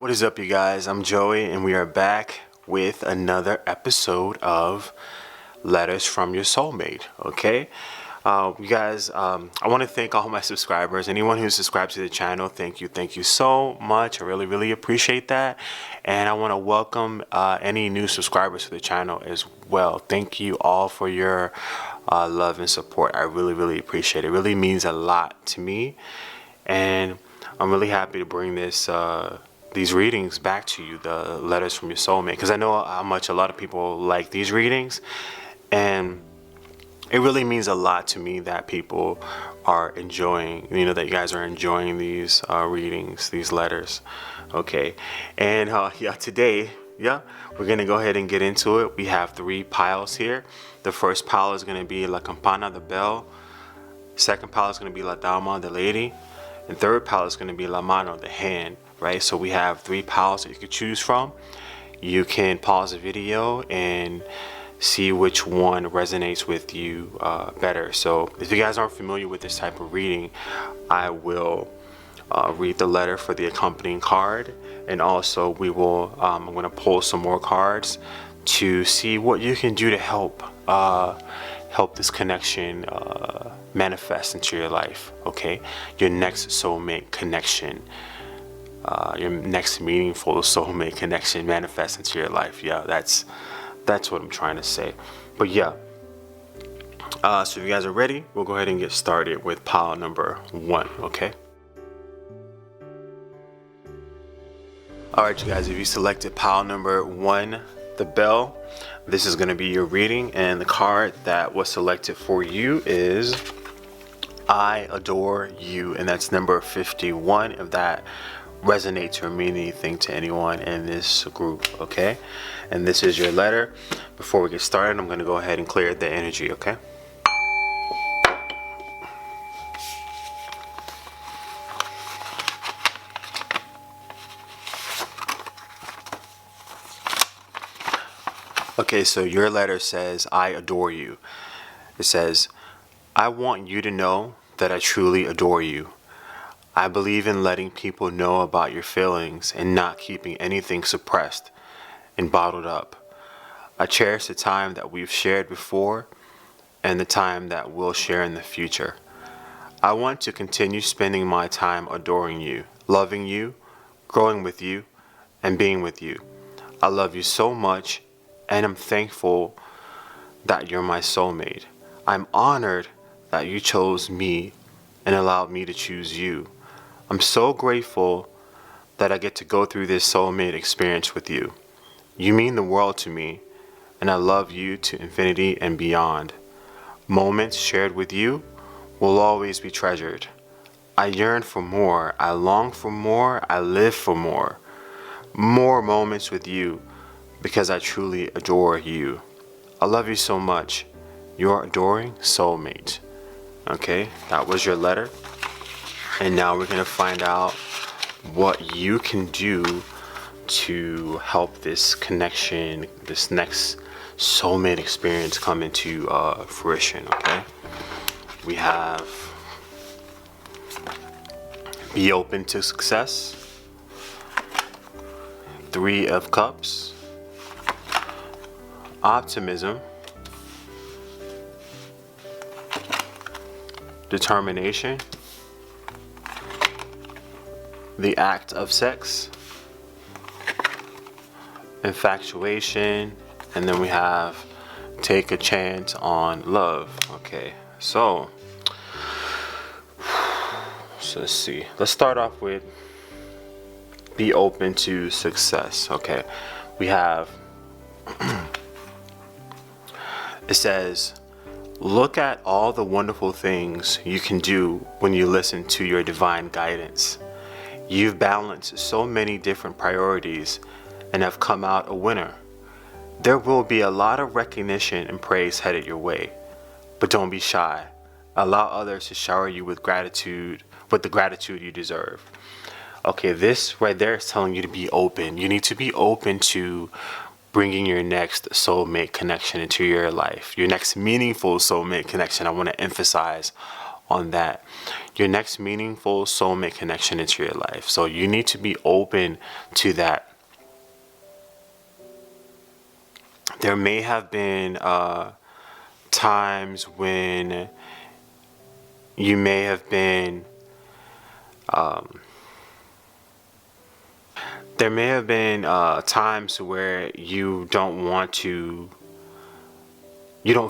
What is up, you guys? I'm Joey, and we are back with another episode of Letters from Your Soulmate. Okay, you guys, I want to thank all my subscribers. Anyone who subscribed to the channel, thank you so much. I really appreciate that, and I want to welcome any new subscribers to the channel as well. Thank you all for your love and support. I really appreciate it. It really means a lot to me, and I'm really happy to bring these readings back to you, the letters from your soulmate, because I know how much a lot of people like these readings, and it really means a lot to me that people are enjoying, that you guys are enjoying these readings, these letters. Okay, and today, we're gonna go ahead and get into it. We have 3 piles here. The first pile is gonna be La Campana, the bell. Second pile is gonna be La Dama, the lady. And third pile is going to be La Mano, the hand, right? So we have 3 piles that you could choose from. You can pause the video and see which one resonates with you better. So if you guys aren't familiar with this type of reading, I will read the letter for the accompanying card, and also I'm going to pull some more cards to see what you can do to help this connection manifest into your life. Okay, your next soulmate connection, your next meaningful soulmate connection manifest into your life. That's what I'm trying to say. But so if you guys are ready, we'll go ahead and get started with pile number 1. Okay, all right, you guys, if you selected pile number 1, the bell, this is going to be your reading, and the card that was selected for you is I Adore You, and that's number 51, if that resonates or means anything to anyone in this group. Okay, and this is your letter. Before we get started, I'm going to go ahead and clear the energy. Okay, okay, so your letter says, I adore you. It says, I want you to know that I truly adore you. I believe in letting people know about your feelings and not keeping anything suppressed and bottled up. I cherish the time that we've shared before and the time that we'll share in the future. I want to continue spending my time adoring you, loving you, growing with you, and being with you. I love you so much, and I'm thankful that you're my soulmate. I'm honored that you chose me and allowed me to choose you. I'm so grateful that I get to go through this soulmate experience with you. You mean the world to me, and I love you to infinity and beyond. Moments shared with you will always be treasured. I yearn for more, I long for more, I live for more. More moments with you, because I truly adore you. I love you so much. Your adoring soulmate. Okay, that was your letter. And now we're going to find out what you can do to help this connection, this next soulmate experience come into fruition. Okay, we have be open to success, 3 of Cups, optimism, determination, the act of sex, infatuation, and then we have take a chance on love. Okay, so let's see. Let's start off with be open to success. Okay, we have it says, look at all the wonderful things you can do when you listen to your divine guidance. You've balanced so many different priorities and have come out a winner. There will be a lot of recognition and praise headed your way, but don't be shy. Allow others to shower you with the gratitude you deserve. Okay, this right there is telling you to be open. You need to be open to bringing your next soulmate connection into your life, your next meaningful soulmate connection. I want to emphasize on that. your next meaningful soulmate connection into your life. So you need to be open to that. There may have been times when you may have been there may have been times where you don't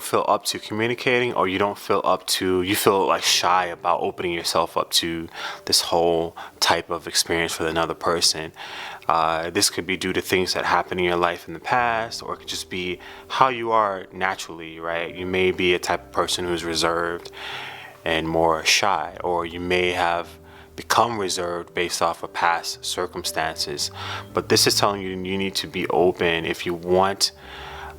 feel up to communicating, or you feel like shy about opening yourself up to this whole type of experience with another person. This could be due to things that happened in your life in the past, or it could just be how you are naturally, right? You may be a type of person who's reserved and more shy, or you may have become reserved based off of past circumstances. But this is telling you need to be open if you want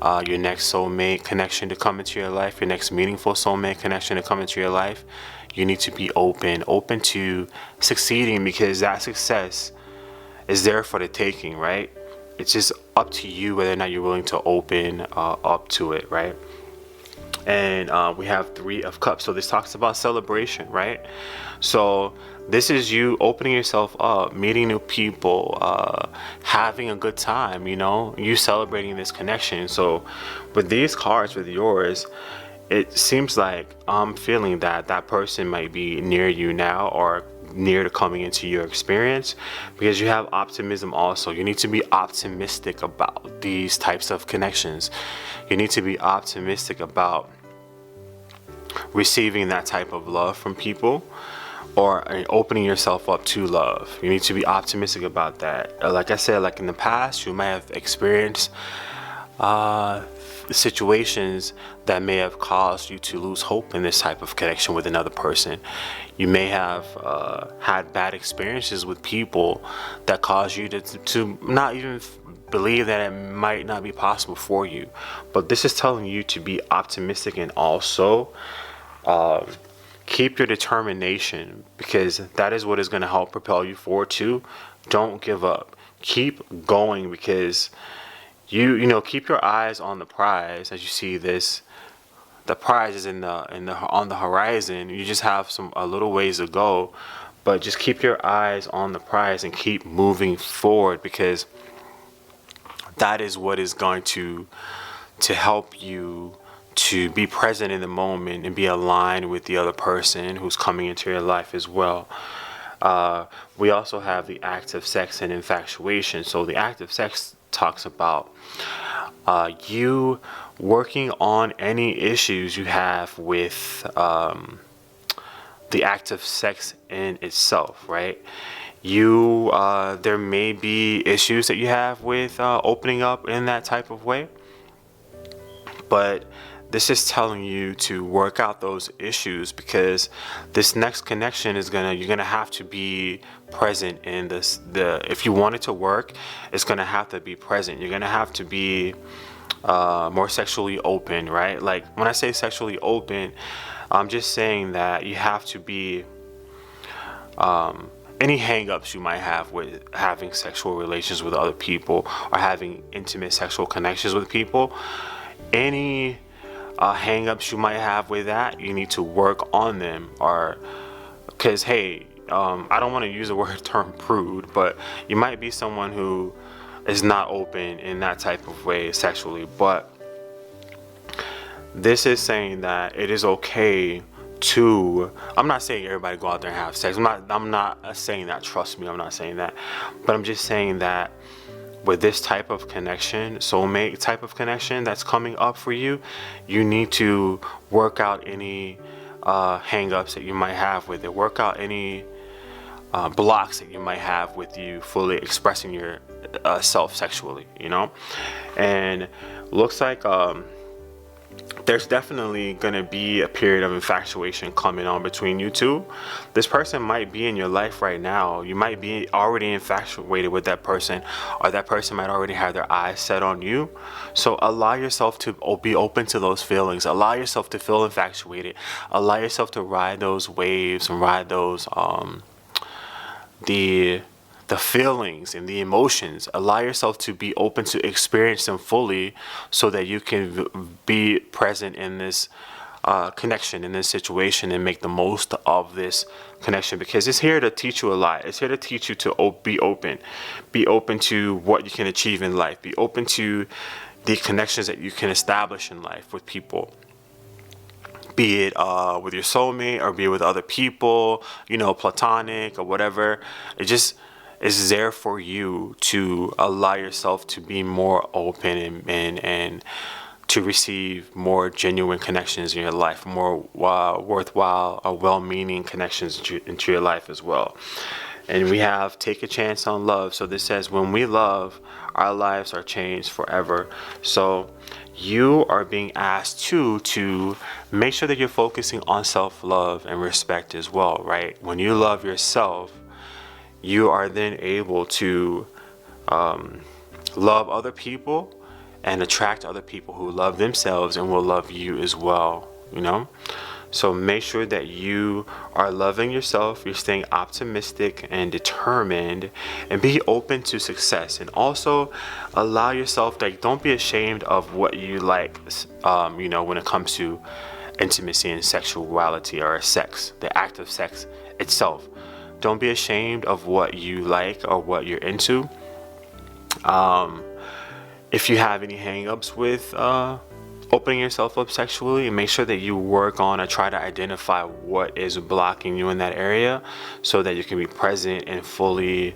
your next soulmate connection to come into your life, your next meaningful soulmate connection to come into your life. You need to be open to succeeding, because that success is there for the taking, right? It's just up to you whether or not you're willing to open up to it, right? And we have 3 of Cups. So this talks about celebration, right? So this is you opening yourself up, meeting new people, having a good time, you celebrating this connection. So with these cards, with yours, it seems like I'm feeling that that person might be near you now, or near to coming into your experience, because you have optimism also. You need to be optimistic about these types of connections. You need to be optimistic about receiving that type of love from people, or opening yourself up to love. You need to be optimistic about that. Like I said, like in the past, you might have experienced situations that may have caused you to lose hope in this type of connection with another person. You may have had bad experiences with people that caused you to not even believe that it might not be possible for you. But this is telling you to be optimistic, and also keep your determination, because that is what is going to help propel you forward too. Don't give up. Keep going, because you know, keep your eyes on the prize. As you see this, the prize is on the horizon. You just have a little ways to go, but just keep your eyes on the prize and keep moving forward, because that is what is going to help you to be present in the moment and be aligned with the other person who's coming into your life as well. We also have the act of sex and infatuation. So the act of sex talks about you working on any issues you have with the act of sex in itself, right? There may be issues that you have with opening up in that type of way, but this is telling you to work out those issues, because this next connection you're gonna have to be present in this. If you want it to work, it's gonna have to be present. You're gonna have to be more sexually open, right? Like when I say sexually open, I'm just saying that you have to be any hang-ups you might have with having sexual relations with other people, or having intimate sexual connections with people. Any hang-ups you might have with that, you need to work on them. Or because hey, I don't want to use the term prude, but you might be someone who is not open in that type of way sexually. But this is saying that it is okay to, I'm not saying everybody go out there and have sex. I'm not saying that, trust me, I'm not saying that. But I'm just saying that with this type of connection, soulmate type of connection that's coming up for you, you need to work out any hang-ups that you might have with it. Work out any blocks that you might have with you fully expressing your self sexually, And looks like there's definitely going to be a period of infatuation coming on between you two. This person might be in your life right now. You might be already infatuated with that person, or that person might already have their eyes set on you. So allow yourself to be open to those feelings. Allow yourself to feel infatuated. Allow yourself to ride those waves and ride those the feelings and the emotions. Allow yourself to be open to experience them fully, so that you can be present in this connection in this situation and make the most of this connection, because it's here to teach you a lot. It's here to teach you to be open to what you can achieve in life, be open to the connections that you can establish in life with people, be it with your soulmate or be it with other people, platonic or whatever. It just is there for you to allow yourself to be more open and to receive more genuine connections in your life, more worthwhile or well-meaning connections into your life as well. And we have take a chance on love. So this says, when we love, our lives are changed forever. So you are being asked to make sure that you're focusing on self-love and respect as well, right? When you love yourself, you are then able to love other people and attract other people who love themselves and will love you as well, So make sure that you are loving yourself, you're staying optimistic and determined, and be open to success. And also allow yourself, don't be ashamed of what you like, when it comes to intimacy and sexuality or sex, the act of sex itself. Don't be ashamed of what you like or what you're into. If you have any hang-ups with opening yourself up sexually, make sure that you work on or try to identify what is blocking you in that area, so that you can be present and fully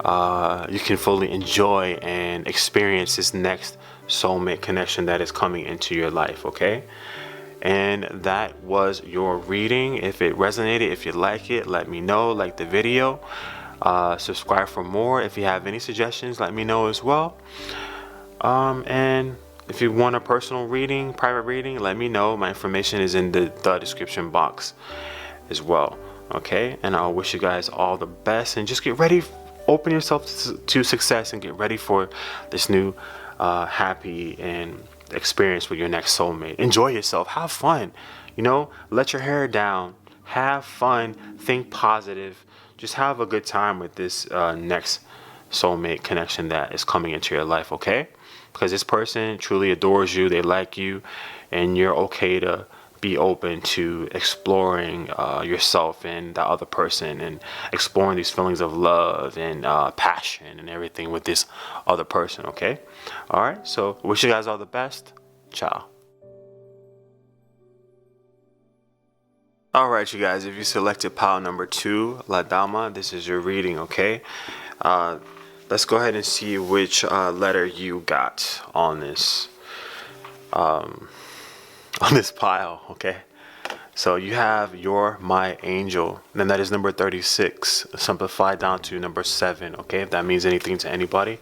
enjoy and experience this next soulmate connection that is coming into your life. Okay, and that was your reading. If it resonated, if you like it, let me know. Like the video, subscribe for more. If you have any suggestions, let me know as well. And if you want a personal reading, private reading, let me know. My information is in the description box as well. Okay, and I'll wish you guys all the best, and just get ready, open yourself to success, and get ready for this new happy and experience with your next soulmate. Enjoy yourself, have fun, let your hair down, have fun, think positive, just have a good time with this next soulmate connection that is coming into your life. Okay, because this person truly adores you, they like you, and you're okay to be open to exploring yourself and the other person, and exploring these feelings of love and passion and everything with this other person. Okay, all right, so wish you guys all the best. Ciao. All right, you guys, if you selected pile number 2, La Dama, this is your reading. Okay, let's go ahead and see which letter you got on this pile. Okay, so you have You're My Angel, and that is number 36, simplified down to number 7. Okay, if that means anything to anybody.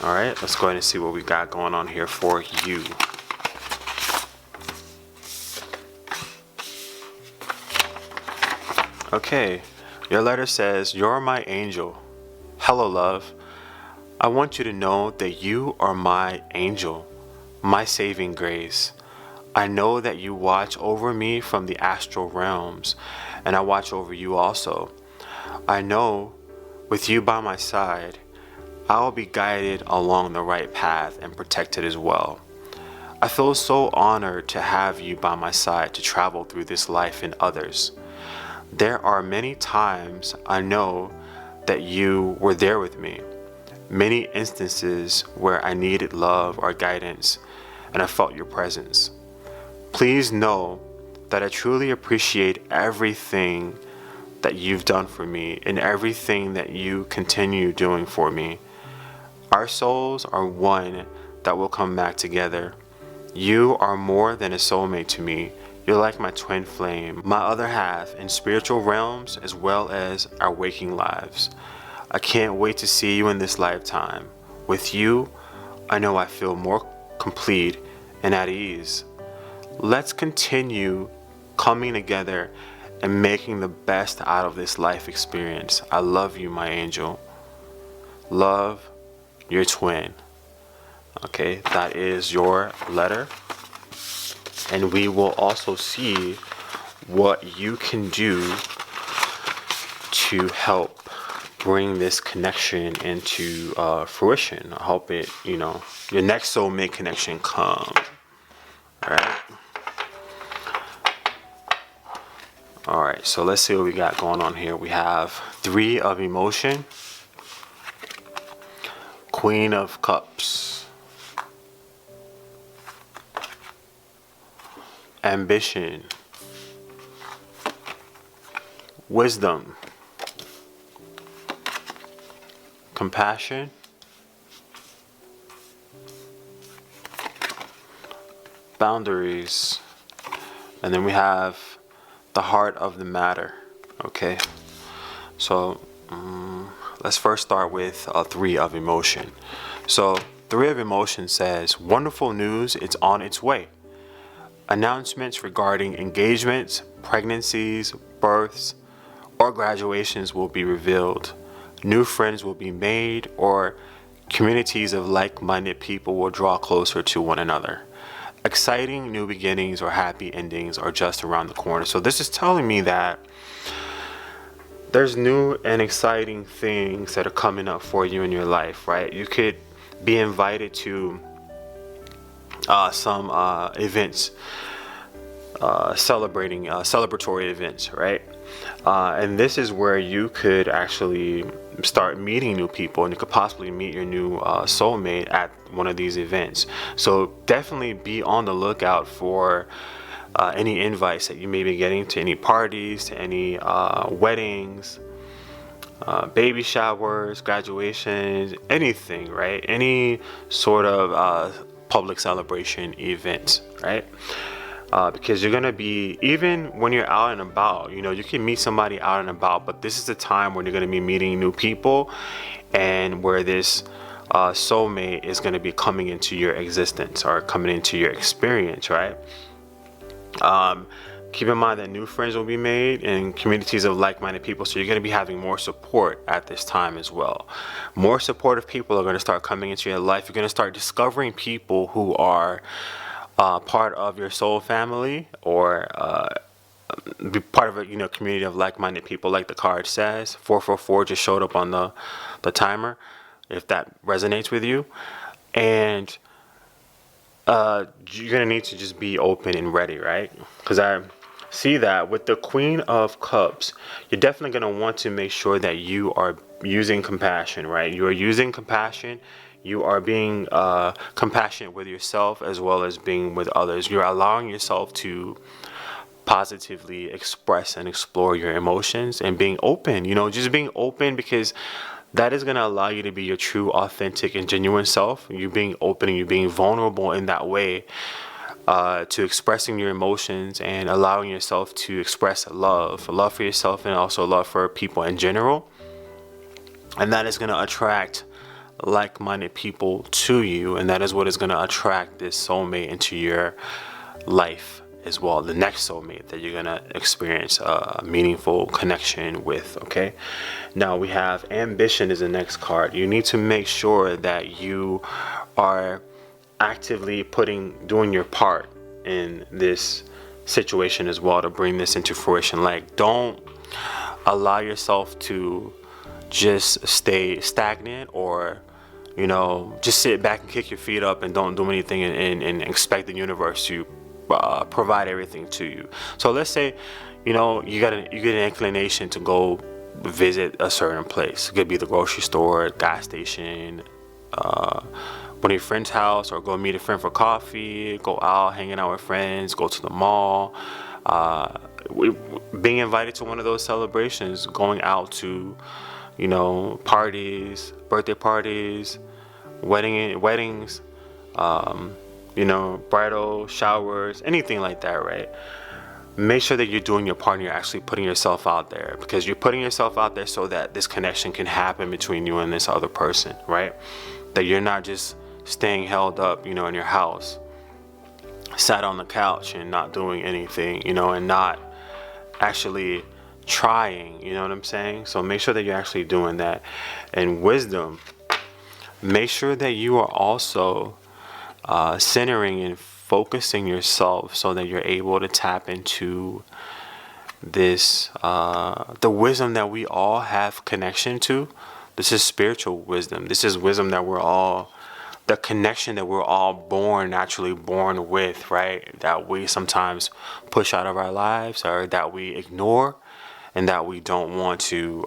All right, let's go ahead and see what we got going on here for you. Okay, your letter says, You're my angel. Hello, love. I want you to know that you are my angel, my saving grace. I know that you watch over me from the astral realms, and I watch over you also. I know, with you by my side, I'll be guided along the right path and protected as well. I feel so honored to have you by my side to travel through this life and others. There are many times I know that you were there with me. Many instances where I needed love or guidance, and I felt your presence. Please know that I truly appreciate everything that you've done for me and everything that you continue doing for me. Our souls are one that will come back together. You are more than a soulmate to me. You're like my twin flame, my other half in spiritual realms as well as our waking lives. I can't wait to see you in this lifetime. With you, I know I feel more complete and at ease. Let's continue coming together and making the best out of this life experience. I love you, my angel. Love, your twin. Okay, that is your letter. And we will also see what you can do to help bring this connection into fruition. I hope it, your next soulmate connection come. All right. right, so let's see what we got going on here. We have Three of Emotion, Queen of Cups, Ambition, Wisdom, Compassion, Boundaries, and then we have the Heart of the Matter. Okay, so let's first start with Three of Emotion. So Three of Emotion says, wonderful news, it's on its way. Announcements regarding engagements, pregnancies, births, or graduations will be revealed. New friends will be made, or communities of like-minded people will draw closer to one another. Exciting new beginnings or happy endings are just around the corner. So this is telling me that there's new and exciting things that are coming up for you in your life, right? You could be invited to some events, celebratory events, right? And this is where you could actually start meeting new people, and you could possibly meet your new soulmate at one of these events. So definitely be on the lookout for any invites that you may be getting to any parties, to any weddings, baby showers, graduations, anything, right? Any sort of public celebration events, right? Because you're gonna be, even when you're out and about, you can meet somebody out and about, but this is the time when you're gonna be meeting new people, and where this soulmate is gonna be coming into your existence or coming into your experience, right? Keep in mind that new friends will be made in communities of like-minded people, so you're going to be having more support at this time as well. More supportive people are going to start coming into your life. You're going to start discovering people who are part of your soul family, or be part of a community of like-minded people, like the card says. 444 just showed up on the timer, if that resonates with you. And you're gonna need to just be open and ready, right? Because I see that with the Queen of Cups, you're definitely gonna want to make sure that you are using compassion, right? You are using compassion. You are being compassionate with yourself as well as being with others. You're allowing yourself to positively express and explore your emotions, and being open, just being open, because that is going to allow you to be your true, authentic, and genuine self. You being open and you being vulnerable in that way, to expressing your emotions and allowing yourself to express love for yourself, and also love for people in general. And that is going to attract like-minded people to you, and that is what is going to attract this soulmate into your life as well, the next soulmate that you're gonna experience a meaningful connection with. Okay, now we have Ambition is the next card. You need to make sure that you are actively doing your part in this situation as well, to bring this into fruition. Like, don't allow yourself to just stay stagnant, or just sit back and kick your feet up and don't do anything, and expect the universe to provide everything to you. So let's say you get an inclination to go visit a certain place. It could be the grocery store, gas station, one of your friend's house, or go meet a friend for coffee, go out hanging out with friends, go to the mall, being invited to one of those celebrations, going out to parties, birthday parties, weddings, bridal showers, anything like that, right? Make sure that you're doing your part and you're actually putting yourself out there, because you're putting yourself out there so that this connection can happen between you and this other person, right? That you're not just staying held up, in your house, sat on the couch and not doing anything, and not actually trying, you know what I'm saying? So make sure that you're actually doing that. And Wisdom, make sure that you are also centering and focusing yourself, so that you're able to tap into this the wisdom that we all have connection to. This is spiritual wisdom. This is wisdom that the connection that we're all naturally born with, right? That we sometimes push out of our lives, or that we ignore, and that we don't want to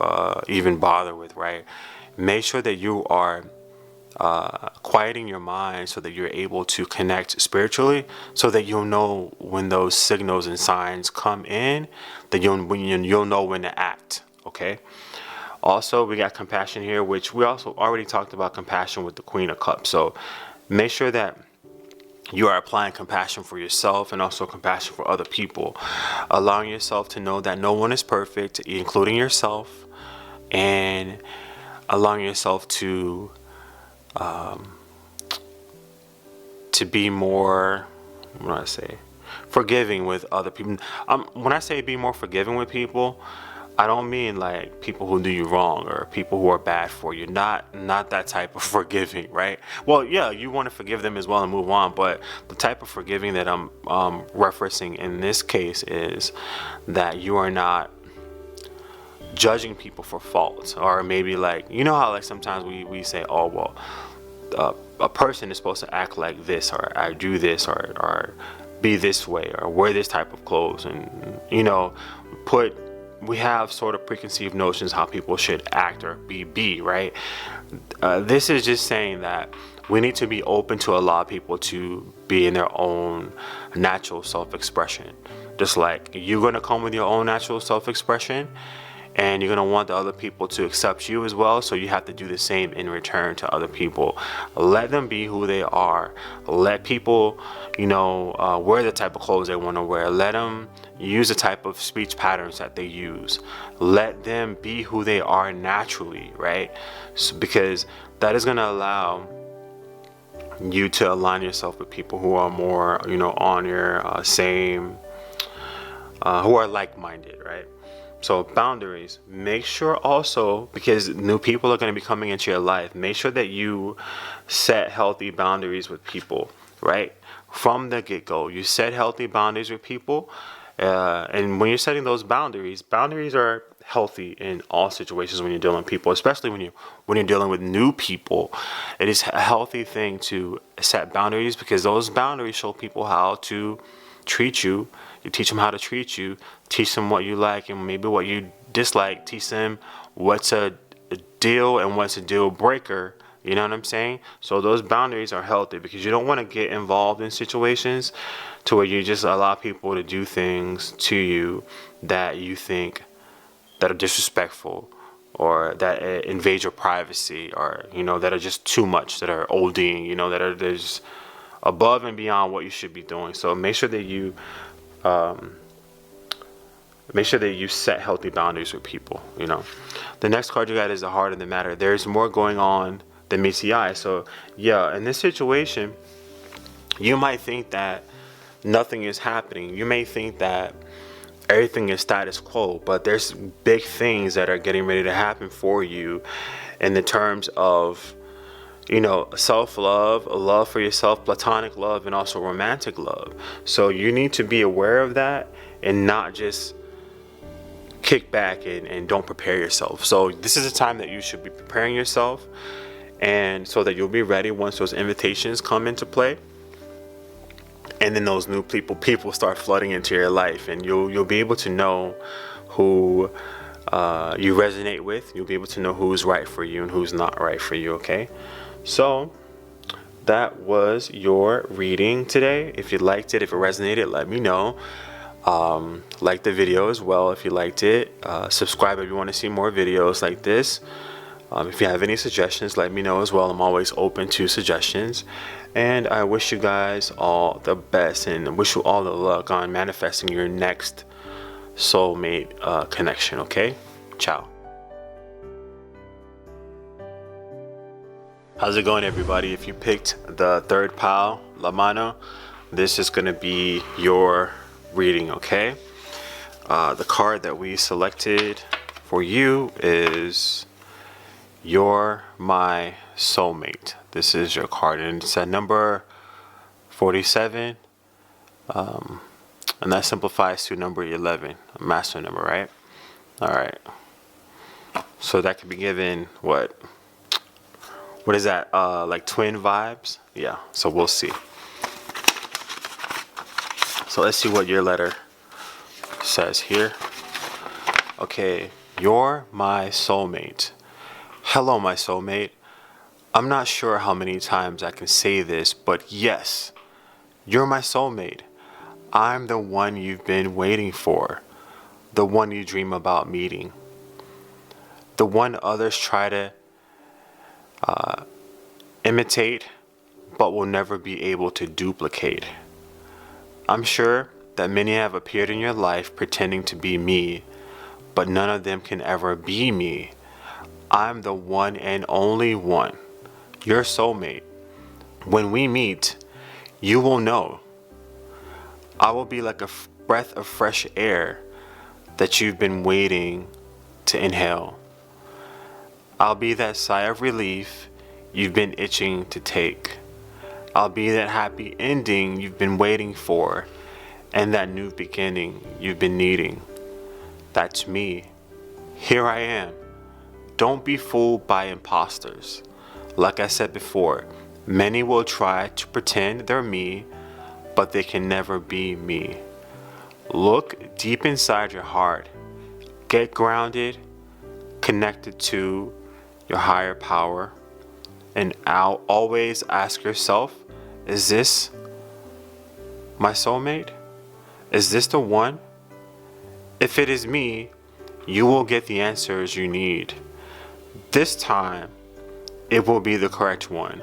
even bother with, right? Make sure that you are quieting your mind so that you're able to connect spiritually, so that you'll know when those signals and signs come in, that you'll know when to act. Okay. Also, we got compassion here, which we also already talked about compassion with the Queen of Cups. So make sure that you are applying compassion for yourself and also compassion for other people, allowing yourself to know that no one is perfect, including yourself, and allowing yourself to be more, what do I say, forgiving with other people. When I say be more forgiving with people, I don't mean like people who do you wrong or people who are bad for you. Not that type of forgiving, right? Well, yeah, you want to forgive them as well and move on, but the type of forgiving that I'm referencing in this case is that you are not judging people for faults, or maybe like, you know how like sometimes we say, oh well, a person is supposed to act like this, or I do this, or be this way, or wear this type of clothes, and you know, we have sort of preconceived notions how people should act or be, right? This is just saying that we need to be open to allow people to be in their own natural self-expression. Just like you're going to come with your own natural self-expression, and you're going to want the other people to accept you as well, so you have to do the same in return to other people. Let them be who they are. Let people, you know, wear the type of clothes they want to wear. Let them use the type of speech patterns that they use. Let them be who they are naturally, right? So, because that is going to allow you to align yourself with people who are more, you know, on your same, who are like-minded, right? So boundaries, make sure also, because new people are going to be coming into your life, make sure that you set healthy boundaries with people, right? From the get-go, you set healthy boundaries with people. And when you're setting those boundaries are healthy in all situations when you're dealing with people, especially when you're dealing with new people. It is a healthy thing to set boundaries, because those boundaries show people how to treat you. You teach them how to treat you, teach them what you like and maybe what you dislike, teach them what's a deal and what's a deal breaker. You know what I'm saying? So those boundaries are healthy, because you don't want to get involved in situations to where you just allow people to do things to you that you think that are disrespectful, or that invade your privacy, or, you know, that are just too much, that are ODing, you know, that are just above and beyond what you should be doing. So make sure that you set healthy boundaries with people, you know. The next card you got is the heart of the matter. There's more going on than meets the eye. So yeah, in this situation, you might think that nothing is happening. You may think that everything is status quo, but there's big things that are getting ready to happen for you in the terms of, you know, self-love, love for yourself, platonic love, and also romantic love. So you need to be aware of that and not just kick back and don't prepare yourself. So this is a time that you should be preparing yourself, and so that you'll be ready once those invitations come into play. And then those new people start flooding into your life, and you'll be able to know who you resonate with. You'll be able to know who's right for you and who's not right for you, okay? So that was your reading today. If you liked it, if it resonated, let me know. Like the video as well if you liked it. Subscribe if you want to see more videos like this. If you have any suggestions, let me know as well. I'm always open to suggestions. And I wish you guys all the best, and wish you all the luck on manifesting your next soulmate connection, okay? Ciao. How's it going, everybody? If you picked the third pile, Mano, this is going to be your reading, okay? The card that we selected for you is You're My Soulmate. This is your card, and it's at number 47, and that simplifies to number 11, a master number, right? All right. So that could be given what is that? Like twin vibes? Yeah. So we'll see. So let's see what your letter says here. Okay, you're my soulmate. Hello, my soulmate. I'm not sure how many times I can say this, but yes, you're my soulmate. I'm the one you've been waiting for, the one you dream about meeting, the one others try to imitate but will never be able to duplicate. I'm sure that many have appeared in your life pretending to be me, but none of them can ever be me. I'm the one and only one, your soulmate. When we meet, you will know. I will be like a breath of fresh air that you've been waiting to inhale. I'll be that sigh of relief you've been itching to take. I'll be that happy ending you've been waiting for, and that new beginning you've been needing. That's me. Here I am. Don't be fooled by imposters. Like I said before, many will try to pretend they're me, but they can never be me. Look deep inside your heart. Get grounded, connected to your higher power, and I'll always ask yourself, is this my soulmate? Is this the one? If it is me, you will get the answers you need. This time, it will be the correct one.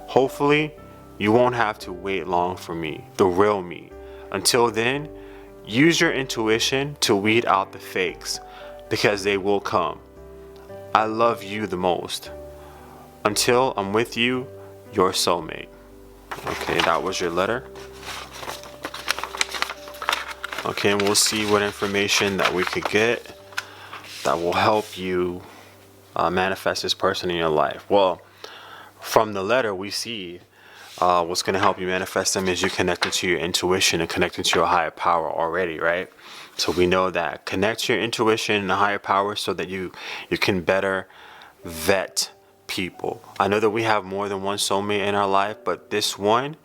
Hopefully, you won't have to wait long for me, the real me. Until then, use your intuition to weed out the fakes, because they will come. I love you the most. Until I'm with you, your soulmate. Okay, that was your letter. Okay, and we'll see what information that we could get that will help you manifest this person in your life. Well, from the letter, we see what's going to help you manifest them is you connecting to your intuition and connecting to your higher power already, right? So we know that connect to your intuition and the higher power so that you can better vet people. I know that we have more than one soulmate in our life, but this one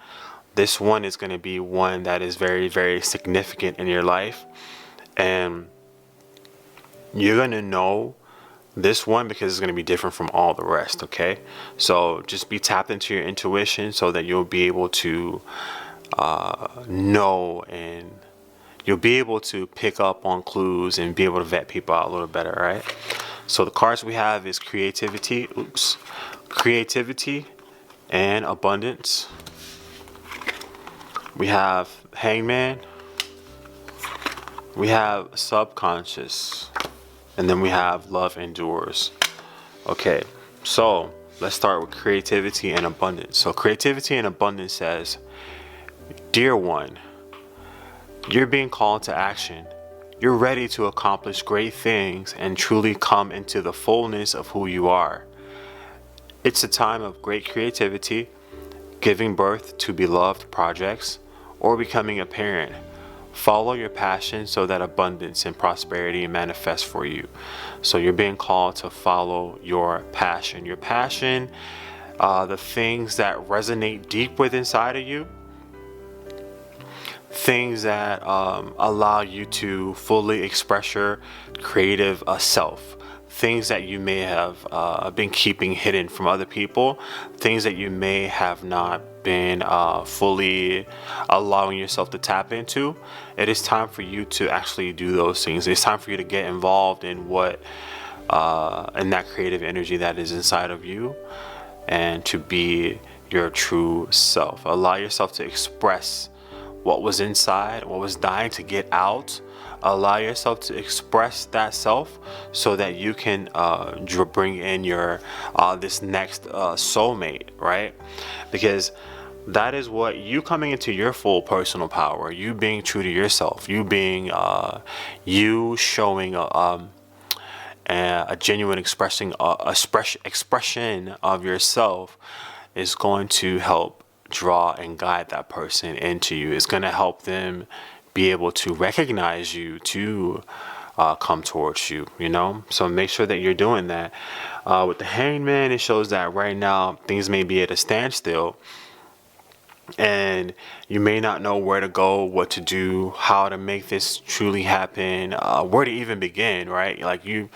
is going to be one that is very, very significant in your life. And you're going to know this one because it's going to be different from all the rest, okay? So just be tapped into your intuition so that you'll be able to know, and you'll be able to pick up on clues and be able to vet people out a little better, right? So the cards we have is creativity and abundance. We have hangman, we have subconscious, and then we have love endures. Okay, so let's start with creativity and abundance. So creativity and abundance says, dear one, you're being called to action. You're ready to accomplish great things and truly come into the fullness of who you are. It's a time of great creativity, giving birth to beloved projects, or becoming a parent. Follow your passion so that abundance and prosperity manifest for you. So you're being called to follow your passion. Your passion, the things that resonate deep within inside of you, things that allow you to fully express your creative self, things that you may have been keeping hidden from other people, things that you may have not been fully allowing yourself to tap into. It is time for you to actually do those things. It's time for you to get involved in what in that creative energy that is inside of you, and to be your true self. Allow yourself to express what was inside, what was dying to get out. Allow yourself to express that self so that you can bring in your this next soulmate, right? Because that is what you coming into your full personal power, you being true to yourself, you being you showing a genuine expression of yourself is going to help draw and guide that person into you. It's going to help them be able to recognize you, to come towards you, you know? So make sure that you're doing that. With the hangman, it shows that right now things may be at a standstill, and you may not know where to go, what to do, how to make this truly happen, where to even begin, right? Like you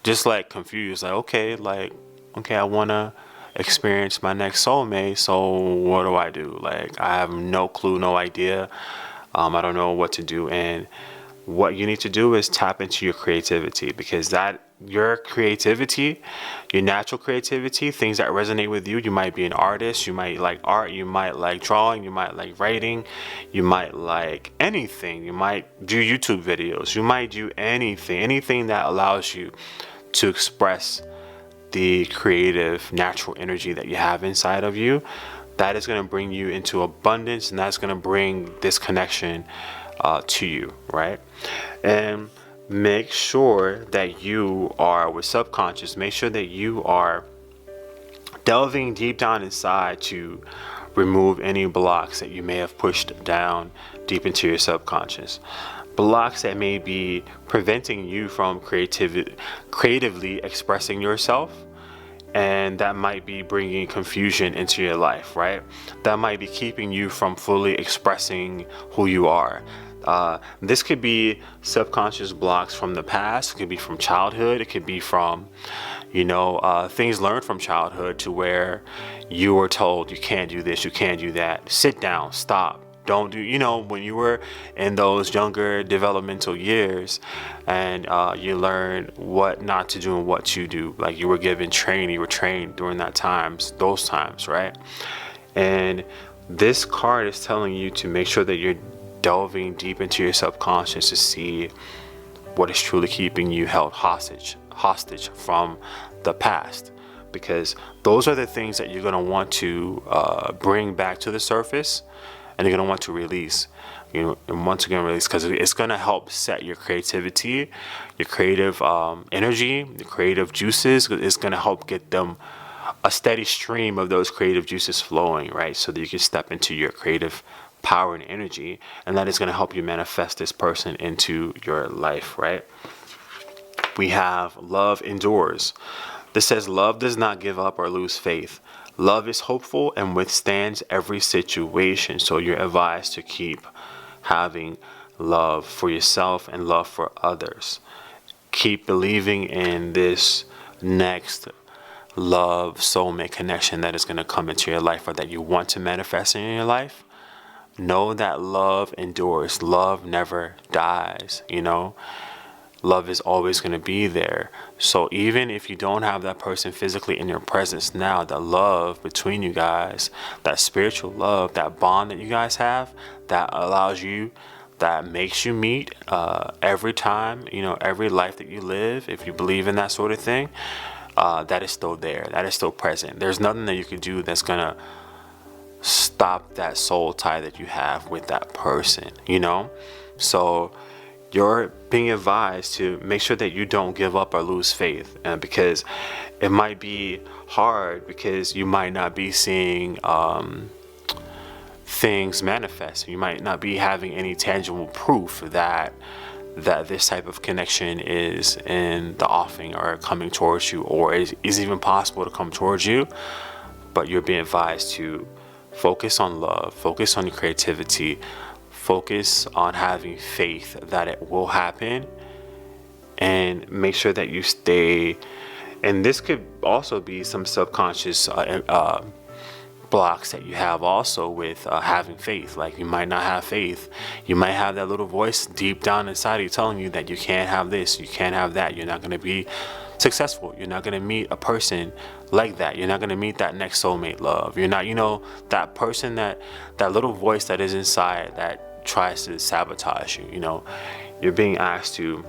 just like confused, okay, I want to experience my next soulmate, so what do I do? Like I have no clue, no idea. I don't know what to do. And what you need to do is tap into your creativity, because that your creativity, your natural creativity, things that resonate with you. You might be an artist, you might like art, you might like drawing, you might like writing, you might like anything. You might do YouTube videos, you might do anything that allows you to express the creative natural energy that you have inside of you. That is going to bring you into abundance, and that's going to bring this connection to you, right? And make sure that you are with subconscious, make sure that you are delving deep down inside to remove any blocks that you may have pushed down deep into your subconscious. Blocks that may be preventing you from creatively expressing yourself, and that might be bringing confusion into your life, right? That might be keeping you from fully expressing who you are. This could be subconscious blocks from the past. It could be from childhood. It could be from, things learned from childhood, to where you were told you can't do this, you can't do that. Sit down, stop. Don't do, when you were in those younger developmental years, and you learn what not to do and what to do. Like you were given training, you were trained during those times, right? And this card is telling you to make sure that you're delving deep into your subconscious to see what is truly keeping you held hostage from the past, because those are the things that you're going to want to bring back to the surface, and you're going to want to release, and once again release, because it's going to help set your creativity, your creative energy, your creative juices. It's going to help get them a steady stream of those creative juices flowing, right? So that you can step into your creative power and energy, and that is going to help you manifest this person into your life, right? We have love endures. This says love does not give up or lose faith. Love is hopeful and withstands every situation. So you're advised to keep having love for yourself and love for others. Keep believing in this next love soulmate connection that is going to come into your life, or that you want to manifest in your life. Know that love endures. Love never dies, Love is always going to be there. So even if you don't have that person physically in your presence now, the love between you guys, that spiritual love, that bond that you guys have, that allows you, that makes you meet every time, every life that you live, if you believe in that sort of thing, that is still there. That is still present. There's nothing that you can do that's going to stop that soul tie that you have with that person, So you're being advised to make sure that you don't give up or lose faith, because it might be hard, because you might not be seeing things manifest. You might not be having any tangible proof that this type of connection is in the offing or coming towards you, or is even possible to come towards you. But you're being advised to focus on love, focus on your creativity, focus on having faith that it will happen, and make sure that you stay. And this could also be some subconscious blocks that you have also with having faith. Like you might not have faith. You might have that little voice deep down inside of you telling you that you can't have this, you can't have that, you're not going to be successful, you're not going to meet a person like that, you're not going to meet that next soulmate love, you're not, that person, that little voice that is inside that tries to sabotage you. You're being asked to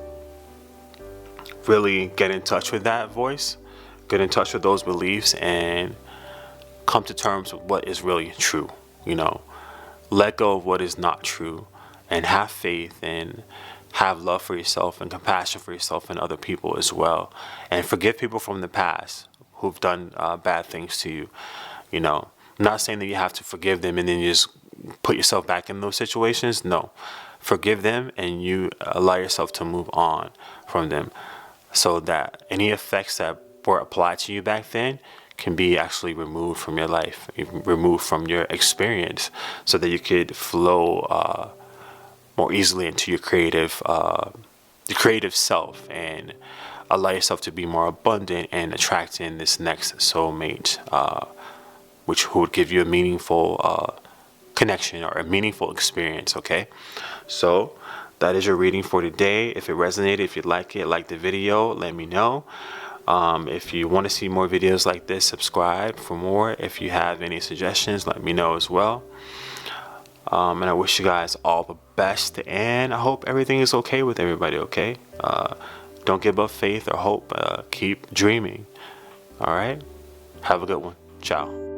really get in touch with that voice, get in touch with those beliefs, and come to terms with what is really true. Let go of what is not true, and have faith, and have love for yourself and compassion for yourself and other people as well, and forgive people from the past who've done bad things to you. I'm not saying that you have to forgive them and then you just put yourself back in those situations. No, forgive them, and you allow yourself to move on from them, so that any effects that were applied to you back then can be actually removed from your life, removed from your experience, so that you could flow more easily into your the creative self, and allow yourself to be more abundant and attracting this next soulmate, which would give you a meaningful connection or a meaningful experience. Okay, so that is your reading for today. If it resonated, if you like it, like the video, let me know. If you want to see more videos like this, subscribe for more. If you have any suggestions, let me know as well. And I wish you guys all the best, and I hope everything is okay with everybody. Okay, don't give up faith or hope. Keep dreaming. All right, have a good one. Ciao.